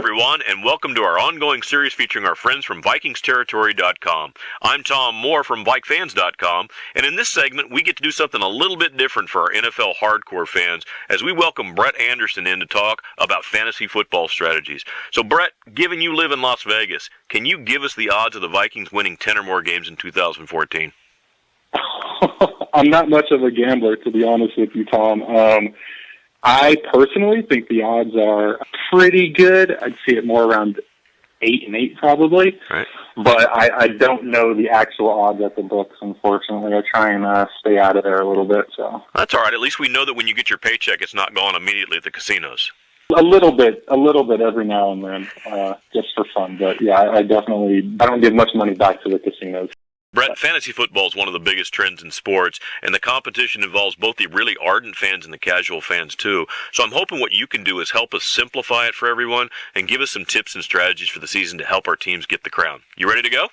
everyone, and welcome to our ongoing series featuring our friends from VikingsTerritory.com. I'm Tom Moore from VikeFans.com, and in this segment, we get to do something a little bit different for our NFL hardcore fans as we welcome Brett Anderson in to talk about fantasy football strategies. So, Brett, given you live in Las Vegas, can you give us the odds of the Vikings winning 10 or more games in 2014? I'm not much of a gambler, to be honest with you, Tom. I personally think the odds are pretty good. I'd see it more around 8-8 probably. Right. But I don't know the actual odds at the books, unfortunately. I try and stay out of there a little bit. So that's all right. At least we know that when you get your paycheck, it's not gone immediately at the casinos. A little bit every now and then, just for fun. But yeah, I don't give much money back to the casinos. Brett, fantasy football is one of the biggest trends in sports, and the competition involves both the really ardent fans and the casual fans, too. So I'm hoping what you can do is help us simplify it for everyone and give us some tips and strategies for the season to help our teams get the crown. You ready to go?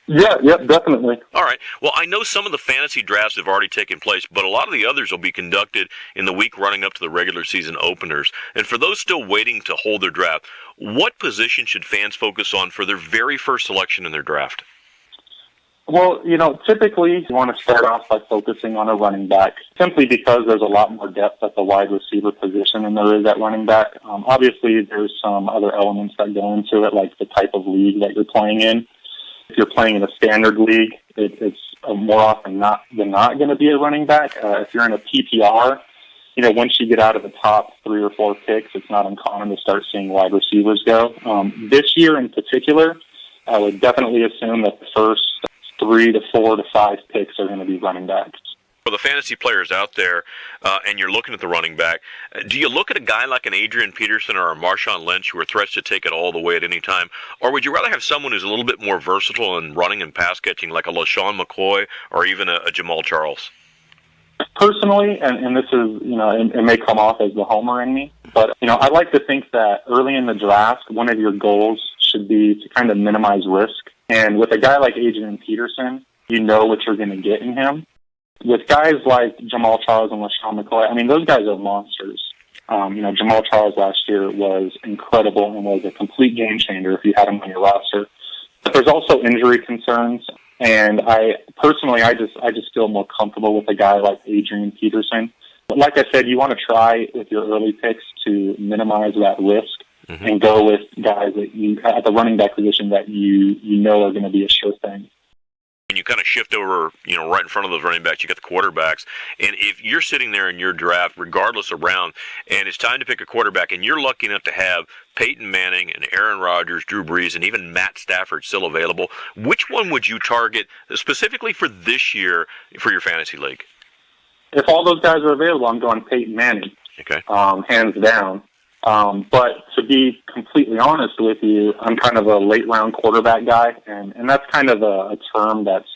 Yeah, definitely. All right. Well, I know some of the fantasy drafts have already taken place, but a lot of the others will be conducted in the week running up to the regular season openers. And for those still waiting to hold their draft, what position should fans focus on for their very first selection in their draft? Well, typically you want to start off by focusing on a running back, simply because there's a lot more depth at the wide receiver position than there is at running back. Obviously, there's some other elements that go into it, like the type of league that you're playing in. If you're playing in a standard league, it's more often than not going to be a running back. If you're in a PPR, once you get out of the top 3 or 4 picks, it's not uncommon to start seeing wide receivers go. This year in particular, I would definitely assume that the first 3 to 4 to 5 picks are going to be running backs. For the fantasy players out there, and you're looking at the running back, do you look at a guy like an Adrian Peterson or a Marshawn Lynch who are threats to take it all the way at any time? Or would you rather have someone who's a little bit more versatile in running and pass catching, like a LaShawn McCoy or even a Jamal Charles? Personally, and this is, it may come off as the homer in me, but, I like to think that early in the draft, one of your goals should be to kind of minimize risk. And with a guy like Adrian Peterson, you know what you're going to get in him. With guys like Jamal Charles and LaShawn McCoy, those guys are monsters. Jamal Charles last year was incredible and was a complete game changer if you had him on your roster. But there's also injury concerns, and I just feel more comfortable with a guy like Adrian Peterson. But like I said, you want to try with your early picks to minimize that risk. Mm-hmm. And go with guys that you at the running back position that you know are going to be a sure thing. When you kind of shift over, right in front of those running backs, you got the quarterbacks. And if you're sitting there in your draft, regardless of round, and it's time to pick a quarterback, and you're lucky enough to have Peyton Manning and Aaron Rodgers, Drew Brees, and even Matt Stafford still available, which one would you target specifically for this year for your fantasy league? If all those guys are available, I'm going Peyton Manning. Okay. Hands down. But to be completely honest with you, I'm kind of a late-round quarterback guy, and that's kind of a term that's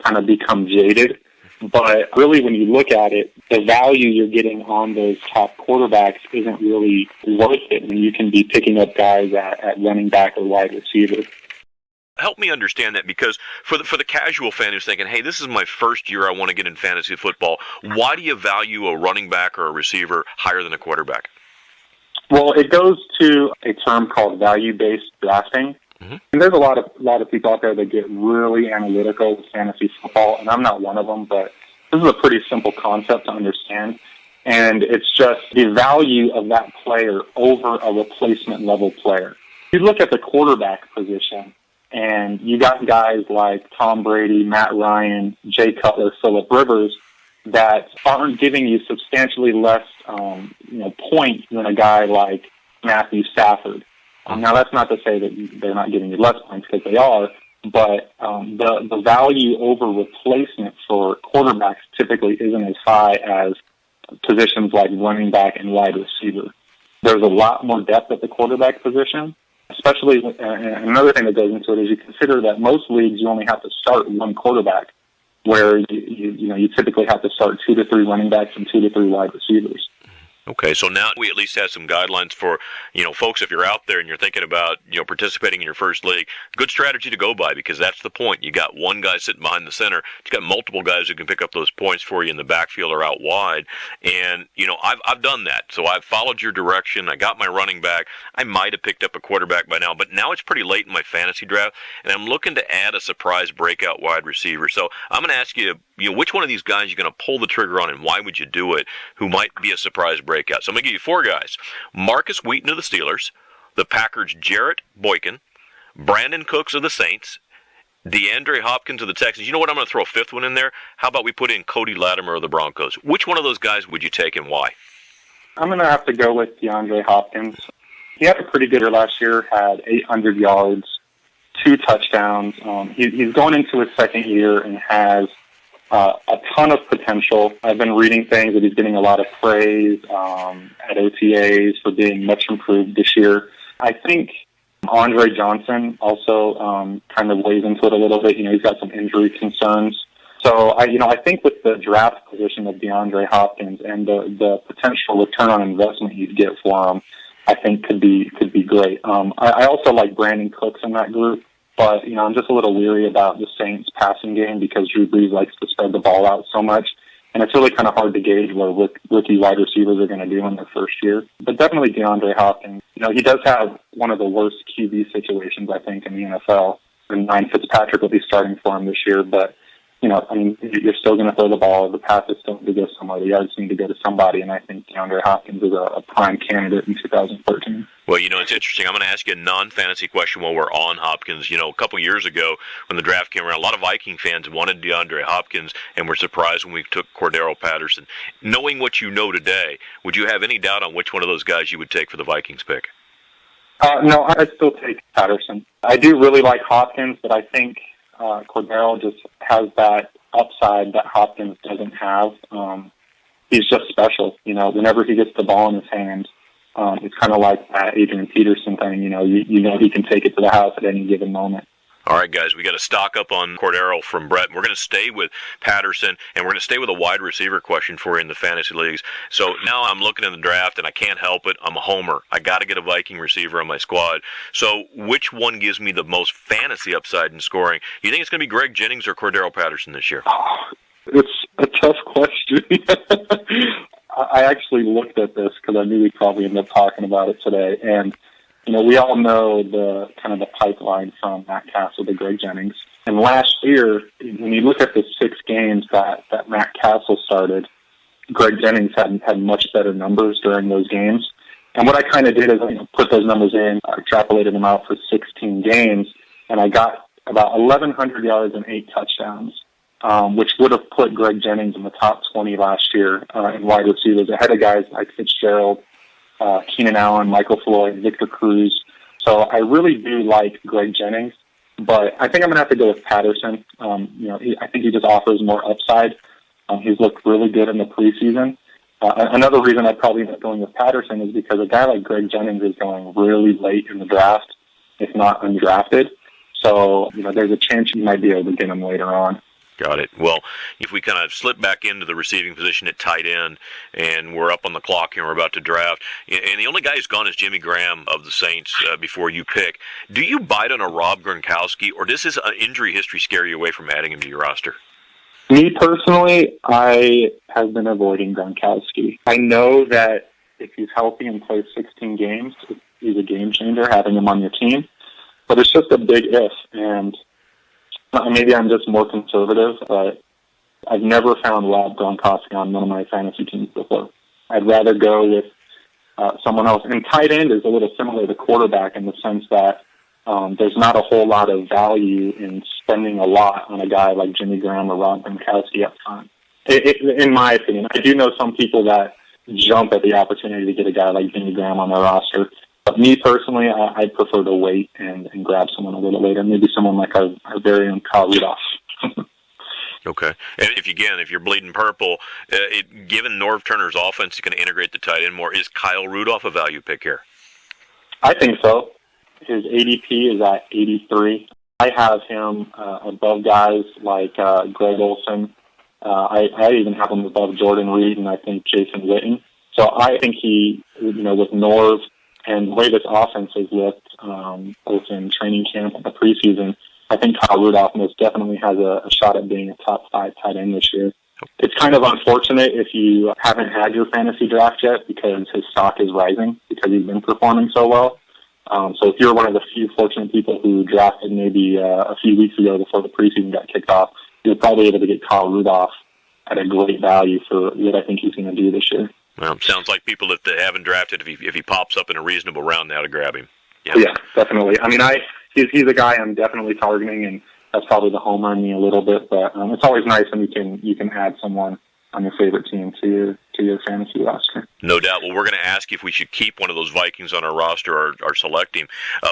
kind of become jaded. But really, when you look at it, the value you're getting on those top quarterbacks isn't really worth it, and you can be picking up guys at running back or wide receiver. Help me understand that, because for the casual fan who's thinking, hey, this is my first year I want to get in fantasy football, why do you value a running back or a receiver higher than a quarterback? Well, it goes to a term called value-based drafting. Mm-hmm. And there's a lot of people out there that get really analytical with fantasy football, and I'm not one of them, but this is a pretty simple concept to understand. And it's just the value of that player over a replacement level player. You look at the quarterback position, and you got guys like Tom Brady, Matt Ryan, Jay Cutler, Phillip Rivers, that aren't giving you substantially less, points than a guy like Matthew Stafford. Now, that's not to say that they're not giving you less points, because they are, but the value over replacement for quarterbacks typically isn't as high as positions like running back and wide receiver. There's a lot more depth at the quarterback position, especially, and another thing that goes into it is you consider that most leagues you only have to start one quarterback, where you typically have to start 2 to 3 running backs and 2 to 3 wide receivers. Okay, so now we at least have some guidelines for, folks, if you're out there and you're thinking about, participating in your first league, good strategy to go by, because that's the point. You got one guy sitting behind the center. You got multiple guys who can pick up those points for you in the backfield or out wide. And, I've done that. So I've followed your direction. I got my running back. I might have picked up a quarterback by now, but now it's pretty late in my fantasy draft, and I'm looking to add a surprise breakout wide receiver. So I'm going to ask you, which one of these guys you're going to pull the trigger on, and why would you do it, who might be a surprise breakout? So I'm going to give you four guys. Marcus Wheaton of the Steelers, the Packers' Jarrett Boykin, Brandon Cooks of the Saints, DeAndre Hopkins of the Texans. You know what? I'm going to throw a fifth one in there. How about we put in Cody Latimer of the Broncos? Which one of those guys would you take, and why? I'm going to have to go with DeAndre Hopkins. He had a pretty good year last year, had 800 yards, 2 touchdowns. He's going into his second year and has a ton of potential. I've been reading things that he's getting a lot of praise at OTAs for being much improved this year. I think Andre Johnson also kind of weighs into it a little bit. He's got some injury concerns. So I think with the draft position of DeAndre Hopkins and the potential return on investment you'd get for him, I think could be great. I also like Brandon Cooks in that group. But, I'm just a little weary about the Saints passing game because Drew Brees likes to spread the ball out so much. And it's really kind of hard to gauge what rookie wide receivers are going to do in their first year. But definitely DeAndre Hopkins. He does have one of the worst QB situations, I think, in the NFL. And Ryan Fitzpatrick will be starting for him this year. But, you're still going to throw the ball. The pass is still going to go somewhere. The yards need to go to somebody. And I think DeAndre Hopkins is a prime candidate in 2013. Well, it's interesting. I'm going to ask you a non-fantasy question while we're on Hopkins. A couple years ago when the draft came around, a lot of Viking fans wanted DeAndre Hopkins and were surprised when we took Cordarrelle Patterson. Knowing what you know today, would you have any doubt on which one of those guys you would take for the Vikings pick? No, I'd still take Patterson. I do really like Hopkins, but I think Cordarrelle just has that upside that Hopkins doesn't have. He's just special. Whenever he gets the ball in his hand, it's kind of like that Adrian Peterson thing. He can take it to the house at any given moment. All right, guys, we got to stock up on Cordarrelle from Brett. We're going to stay with Patterson, and we're going to stay with a wide receiver question for you in the fantasy leagues. So now I'm looking in the draft, and I can't help it. I'm a homer. I got to get a Viking receiver on my squad. So which one gives me the most fantasy upside in scoring? You think it's going to be Greg Jennings or Cordarrelle Patterson this year? It's a tough question. I actually looked at this because I knew we'd probably end up talking about it today, and we all know the kind of the pipeline from Matt Castle to Greg Jennings. And last year, when you look at the 6 games that Matt Castle started, Greg Jennings had much better numbers during those games. And what I kind of did is put those numbers in, extrapolated them out for 16 games, and I got about 1,100 yards and 8 touchdowns, which would have put Greg Jennings in the top 20 last year in wide receivers, ahead of guys like Fitzgerald, Keenan Allen, Michael Floyd, Victor Cruz. So I really do like Greg Jennings, but I think I'm going to have to go with Patterson. I think he just offers more upside. He's looked really good in the preseason. Another reason I'd probably end up going with Patterson is because a guy like Greg Jennings is going really late in the draft, if not undrafted. So, there's a chance you might be able to get him later on. Got it. Well, if we kind of slip back into the receiving position at tight end, and we're up on the clock here, we're about to draft, and the only guy who's gone is Jimmy Graham of the Saints before you pick. Do you bite on a Rob Gronkowski, or does his injury history scare you away from adding him to your roster? Me personally, I have been avoiding Gronkowski. I know that if he's healthy and plays 16 games, he's a game changer having him on your team, but it's just a big if, and maybe I'm just more conservative, but I've never found Rob Gronkowski on one of my fantasy teams before. I'd rather go with someone else. And tight end is a little similar to quarterback in the sense that there's not a whole lot of value in spending a lot on a guy like Jimmy Graham or Rob Gronkowski up front. In my opinion, I do know some people that jump at the opportunity to get a guy like Jimmy Graham on their roster. But me personally, I'd prefer to wait and grab someone a little later. Maybe someone like our very own Kyle Rudolph. Okay. And if you're bleeding purple, given Norv Turner's offense is going to integrate the tight end more, is Kyle Rudolph a value pick here? I think so. His ADP is at 83. I have him above guys like Greg Olsen. I even have him above Jordan Reed and I think Jason Witten. So I think he, with Norv and the way this offense has looked, both in training camp and the preseason, I think Kyle Rudolph most definitely has a shot at being a top 5 tight end this year. It's kind of unfortunate if you haven't had your fantasy draft yet because his stock is rising because he's been performing so well. So if you're one of the few fortunate people who drafted maybe a few weeks ago before the preseason got kicked off, you're probably able to get Kyle Rudolph at a great value for what I think he's going to do this year. Well, sounds like people that haven't drafted, if he pops up in a reasonable round now, to grab him. Yeah, definitely. I mean, he's a guy I'm definitely targeting, and that's probably the home run me a little bit. But it's always nice when you can add someone on your favorite team to your fantasy roster. No doubt. Well, we're going to ask you if we should keep one of those Vikings on our roster or select him.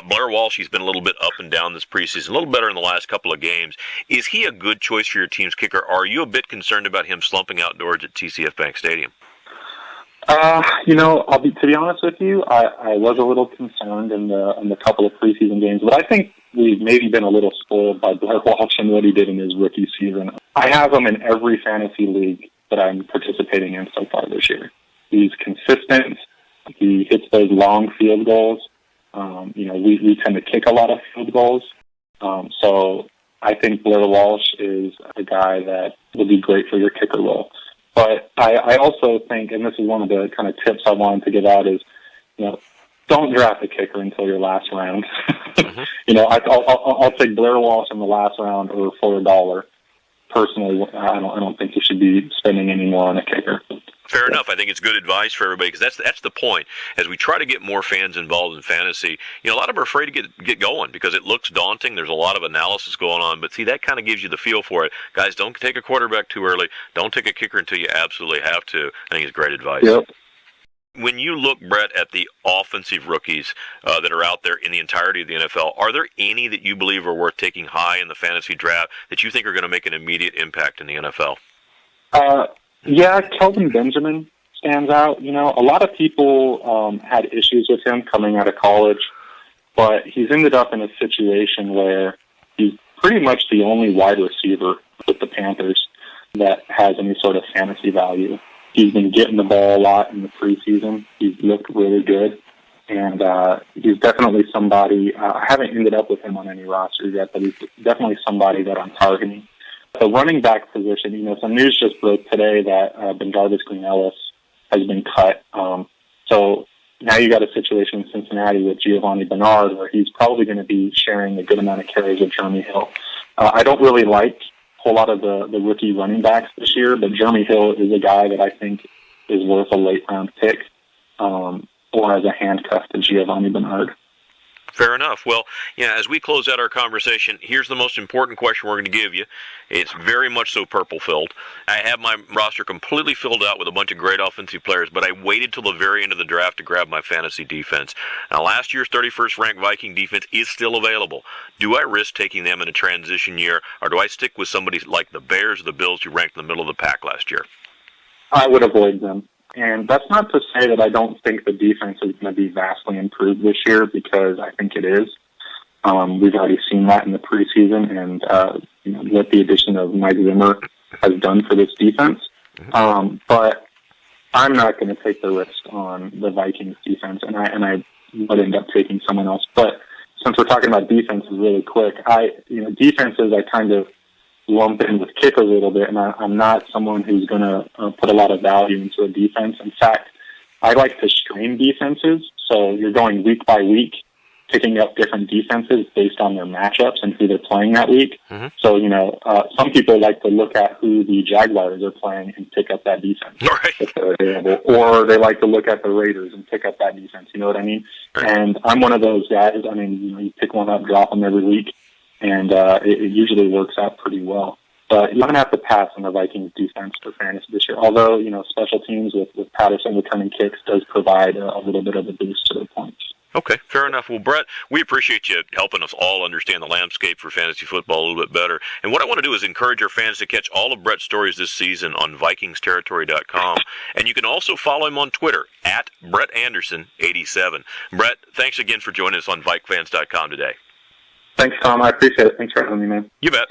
Blair Walsh, he's been a little bit up and down this preseason, a little better in the last couple of games. Is he a good choice for your team's kicker? Or are you a bit concerned about him slumping outdoors at TCF Bank Stadium? To be honest with you, I was a little concerned in the couple of preseason games, but I think we've maybe been a little spoiled by Blair Walsh and what he did in his rookie season. I have him in every fantasy league that I'm participating in so far this year. He's consistent. He hits those long field goals. We tend to kick a lot of field goals. So I think Blair Walsh is a guy that would be great for your kicker role. But I also think, and this is one of the kind of tips I wanted to give out, is, don't draft a kicker until your last round. Mm-hmm. I'll take Blair Walsh in the last round or for $1. Personally, I don't think you should be spending any more on a kicker. Fair enough. I think it's good advice for everybody because that's the point. As we try to get more fans involved in fantasy, a lot of them are afraid to get going because it looks daunting. There's a lot of analysis going on, but see, that kind of gives you the feel for it. Guys, don't take a quarterback too early. Don't take a kicker until you absolutely have to. I think it's great advice. Yep. When you look, Brett, at the offensive rookies that are out there in the entirety of the NFL, are there any that you believe are worth taking high in the fantasy draft that you think are going to make an immediate impact in the NFL? Yeah, Kelvin Benjamin stands out. A lot of people had issues with him coming out of college, but he's ended up in a situation where he's pretty much the only wide receiver with the Panthers that has any sort of fantasy value. He's been getting the ball a lot in the preseason. He's looked really good, and he's definitely somebody. I haven't ended up with him on any roster yet, but he's definitely somebody that I'm targeting. The running back position, some news just broke today that Benjarvis Green-Ellis has been cut. So now you got a situation in Cincinnati with Giovanni Bernard where he's probably going to be sharing a good amount of carries with Jeremy Hill. I don't really like a whole lot of the rookie running backs this year, but Jeremy Hill is a guy that I think is worth a late-round pick or as a handcuff to Giovanni Bernard. Fair enough. Well, as we close out our conversation, here's the most important question we're going to give you. It's very much so purple-filled. I have my roster completely filled out with a bunch of great offensive players, but I waited till the very end of the draft to grab my fantasy defense. Now, last year's 31st ranked Viking defense is still available. Do I risk taking them in a transition year, or do I stick with somebody like the Bears or the Bills who ranked in the middle of the pack last year? I would avoid them. And that's not to say that I don't think the defense is going to be vastly improved this year, because I think it is. We've already seen that in the preseason, and what the addition of Mike Zimmer has done for this defense. But I'm not going to take the risk on the Vikings defense, and I would end up taking someone else. But since we're talking about defenses really quick, defenses I kind of lump in with kick a little bit, and I'm not someone who's going to put a lot of value into a defense. In fact, I like to stream defenses, so you're going week by week, picking up different defenses based on their matchups and who they're playing that week. Mm-hmm. So, some people like to look at who the Jaguars are playing and pick up that defense if they're available, or they like to look at the Raiders and pick up that defense, you know what I mean? Right. And I'm one of those guys. I mean, you pick one up, drop them every week, and it usually works out pretty well. But you're going to have to pass on the Vikings defense for fantasy this year. Although, special teams with Patterson returning kicks does provide a little bit of a boost to their points. Okay, fair enough. Well, Brett, we appreciate you helping us all understand the landscape for fantasy football a little bit better. And what I want to do is encourage our fans to catch all of Brett's stories this season on VikingsTerritory.com. And you can also follow him on Twitter at BrettAnderson87. Brett, thanks again for joining us on VikeFans.com today. Thanks, Tom. I appreciate it. Thanks for having me, man. You bet.